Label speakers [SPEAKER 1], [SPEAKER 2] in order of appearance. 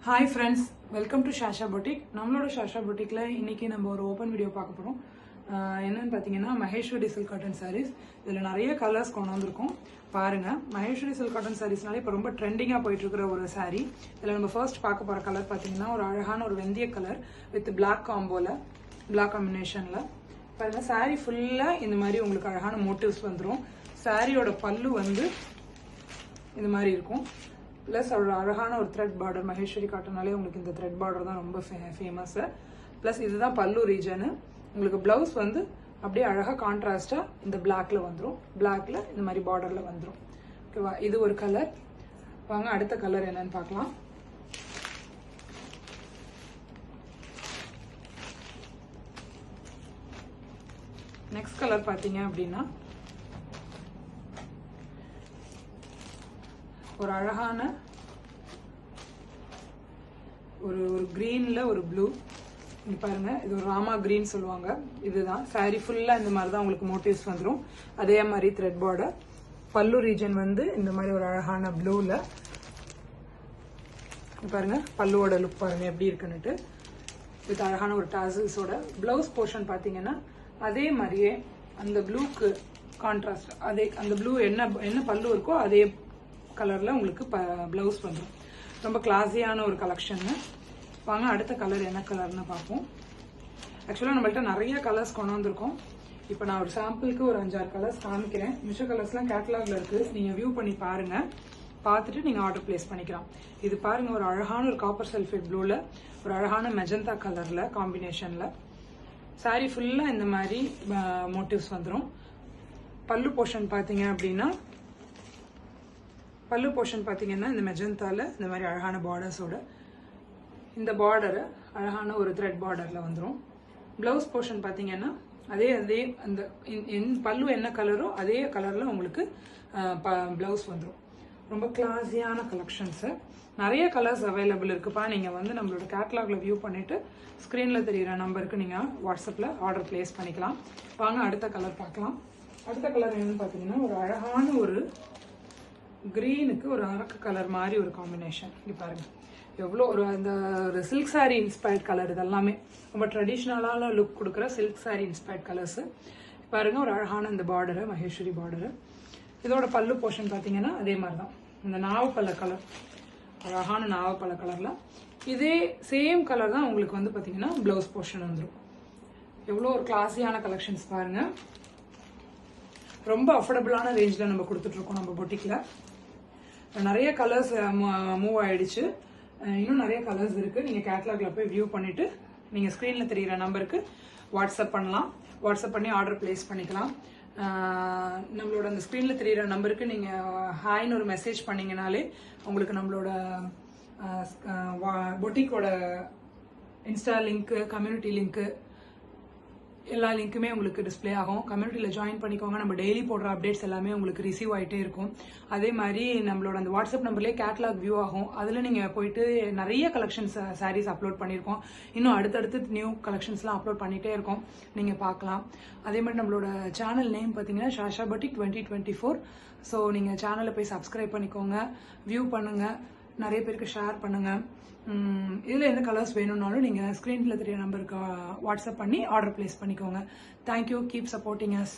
[SPEAKER 1] Hi friends, welcome to Shasha Boutique. நம்மளோட Shasha Boutiqueல இன்னைக்கு நம்ம ஒரு ஓபன் வீடியோ பார்க்க போறோம். என்னன்னு பாத்தீங்கன்னா மகேஸ்வரி சில்க் காட்டன் sarees. இதுல நிறைய கலர்ஸ் கொண்டு வந்திருக்கோம். பாருங்க, மகேஸ்வரி சில்க் காட்டன் sareesனால இப்ப ரொம்ப ட்ரெண்டிங்கா போயிட்டு இருக்கிற ஒரு saree. இதுல நம்ம ஃபர்ஸ்ட் பார்க்க போற கலர் பாத்தீங்கன்னா ஒரு அழகான ஒரு வெந்தய கலர் வித் Black காம்போல, Black காம்பினேஷன்ல. பாருங்க, saree ஃபுல்லா இந்த மாதிரி உங்களுக்கு அழகான மோட்டிவ்ஸ் வந்துரும். சாரியோட பல்லு வந்து இந்த மாதிரி இருக்கும். ப்ளஸ் ஒரு அழகான ஒரு த்ரெட் பார்டர், மகேஸ்வரி காட்டனாலே உங்களுக்கு இந்த த்ரெட் பார்டர் தான் ரொம்ப ஃபேமஸ். ப்ளஸ் இதுதான் பல்லு ரீஜனு. உங்களுக்கு பிளவுஸ் வந்து அப்படியே அழகாக கான்ட்ராஸ்டாக இந்த பிளாக்ல வந்துடும். பிளாக்ல இந்த மாதிரி பார்டர்ல வந்துடும். ஓகேவா, இது ஒரு கலர். வாங்க அடுத்த கலர் என்னன்னு பார்க்கலாம். நெக்ஸ்ட் கலர் பார்த்தீங்க அப்படின்னா ஒரு அழகான ஒரு கிரீன்ல ஒரு ப்ளூ. இங்க பாருங்க, இது ஒரு ராமா கிரீன் சொல்லுவாங்க. இதுதான் சாரி ஃபுல்லா இந்த மாதிரி தான் உங்களுக்கு மோட்டிவ்ஸ் வந்துடும். அதே மாதிரி த்ரெட் பார்டர். பல்லு ரீஜன் வந்து இந்த மாதிரி ஒரு அழகான ப்ளூல. பாருங்க பல்லுவோட லுக் பாருங்க எப்படி இருக்குன்னுட்டு. இது அழகான ஒரு டாசல்ஸோட. பிளவுஸ் போர்ஷன் பாத்தீங்கன்னா அதே மாதிரியே அந்த ப்ளூக்கு கான்ட்ராஸ்ட், அதே அந்த ப்ளூ என்ன பல்லு இருக்கோ அதே கலர்ல உங்களுக்கு பிளவுஸ் வந்துடும். ரொம்ப கிளாஸியான ஒரு கலெக்ஷன். வாங்க அடுத்த கலர் என்ன கலர்னு பார்ப்போம். ஆக்சுவலா நம்மள்ட்ட நிறைய கலர்ஸ் கொண்டு வந்திருக்கோம். இப்போ நான் ஒரு சாம்பிளுக்கு ஒரு 5-6 கலர்ஸ் காமிக்கிறேன். மிச்ச கலர்ஸ்லாம் கேட்டலாக்ல இருக்கு, நீங்க வியூ பண்ணி பாருங்க. பார்த்துட்டு நீங்க ஆர்டர் பிளேஸ் பண்ணிக்கலாம். இது பாருங்க, ஒரு அழகான ஒரு காப்பர் சல்ஃபேட் ப்ளூல ஒரு அழகான மெஜந்தா கலர்ல காம்பினேஷன்ல சாரி ஃபுல்லா இந்த மாதிரி மோட்டிவ்ஸ் வந்துடும். பல்லு போர்ஷன் பாத்தீங்க அப்படின்னா பல்லு போர்ஷன் பாத்தீங்கன்னா இந்த மெஜந்தால இந்த மாதிரி அழகான பார்டர்ஸோட இந்த பார்டர் அழகான ஒரு த்ரெட் பார்டர்ல வந்துடும். பிளவுஸ் போர்ஷன் பாத்தீங்கன்னா அதே அந்த பல்லு என்ன கலரோ அதே கலர்ல உங்களுக்கு பிளவுஸ் வந்துடும். ரொம்ப கிளாஸியான கலெக்ஷன்ஸ். நிறைய கலர்ஸ் அவைலபிள் இருக்குப்பா. நீங்க வந்து நம்மளோட கேட்டலாக்ல வியூ பண்ணிட்டு ஸ்கிரீன்ல தெரியுற நம்பருக்கு நீங்க வாட்ஸ்அப்ல ஆர்டர் பிளேஸ் பண்ணிக்கலாம். வாங்க அடுத்த கலர் பார்க்கலாம். அடுத்த கலர் என்னன்னு பாத்தீங்கன்னா ஒரு அழகான ஒரு கிரீனுக்கு ஒரு அரக்கு கலர் மாதிரி ஒரு காம்பினேஷன். இங்க பாருங்க எவ்வளோ ஒரு சில்க் சாரி இன்ஸ்பயர்ட் கலர். இதெல்லாமே ரொம்ப ட்ரெடிஷ்னலான லுக் கொடுக்குற சில்க் சாரி இன்ஸ்பயர்ட் கலர்ஸ். பாருங்க ஒரு அழகான இந்த பார்டரு, மகேஸ்வரி பார்டரு. இதோட பல்லு போர்ஷன் பார்த்தீங்கன்னா அதே மாதிரி தான் இந்த நாவப்பழ கலர், அழகான நாவப்பழ கலர்ல இதே சேம் கலர் தான் உங்களுக்கு வந்து பார்த்தீங்கன்னா பிளவுஸ் போர்ஷன் வந்துடும். எவ்வளோ ஒரு கிளாஸியான கலெக்ஷன்ஸ் பாருங்க. ரொம்ப அஃபோர்டபுளான ரேஞ்சில் நம்ம கொடுத்துட்டு இருக்கோம் நம்ம பொட்டிக்ல. நிறைய கலர்ஸ் மூவ் ஆயிடுச்சு. இன்னும் நிறைய கலர்ஸ் இருக்கு. நீங்க கேட்டலாக்ல போய் வியூ பண்ணிட்டு நீங்க ஸ்கிரீன்ல தெரியுற நம்பருக்கு வாட்ஸ்அப் பண்ணலாம். வாட்ஸ்அப் பண்ணி ஆர்டர் பிளேஸ் பண்ணிக்கலாம். நம்மளோட அந்த ஸ்கிரீன்ல தெரியுற நம்பருக்கு நீங்க ஹாய்னு ஒரு மெசேஜ் பண்ணீங்கனாலே உங்களுக்கு நம்மளோட பொட்டிக்கோட இன்ஸ்டா லிங்க், கம்யூனிட்டி லிங்க் எல்லா லிங்க்குமே உங்களுக்கு டிஸ்பிளே ஆகும். கம்யூனிட்டியில் ஜாயின் பண்ணிக்கோங்க. நம்ம டெய்லி போடுற அப்டேட்ஸ் எல்லாமே உங்களுக்கு ரிசீவ் ஆகிட்டே இருக்கும். அதே மாதிரி நம்மளோட அந்த வாட்ஸ்அப் நம்பர்லேயே கேட்டலாக் வியூ ஆகும். அதில் நீங்கள் போயிட்டு நிறைய கலெக்ஷன்ஸ் சாரீஸ் அப்லோட் பண்ணியிருக்கோம். இன்னும் அடுத்தடுத்து நியூ கலெக்ஷன்ஸ்லாம் அப்லோட் பண்ணிகிட்டே இருக்கோம், நீங்கள் பார்க்கலாம். அதே மாதிரி நம்மளோட சேனல் நேம் பார்த்தீங்கன்னா ஷாஷா பொட்டிக் 2024. ஸோ நீங்கள் சேனலை போய் சப்ஸ்கிரைப் பண்ணிக்கோங்க, வியூ பண்ணுங்கள், நிறைய பேருக்கு ஷேர் பண்ணுங்கள். இதில் எந்த கலர்ஸ் வேணும்னாலும் நீங்கள் ஸ்க்ரீனில் தெரிய நம்பருக்கு வாட்ஸ்அப் பண்ணி ஆர்டர் பிளேஸ் பண்ணிக்கோங்க. Thank you, keep supporting us.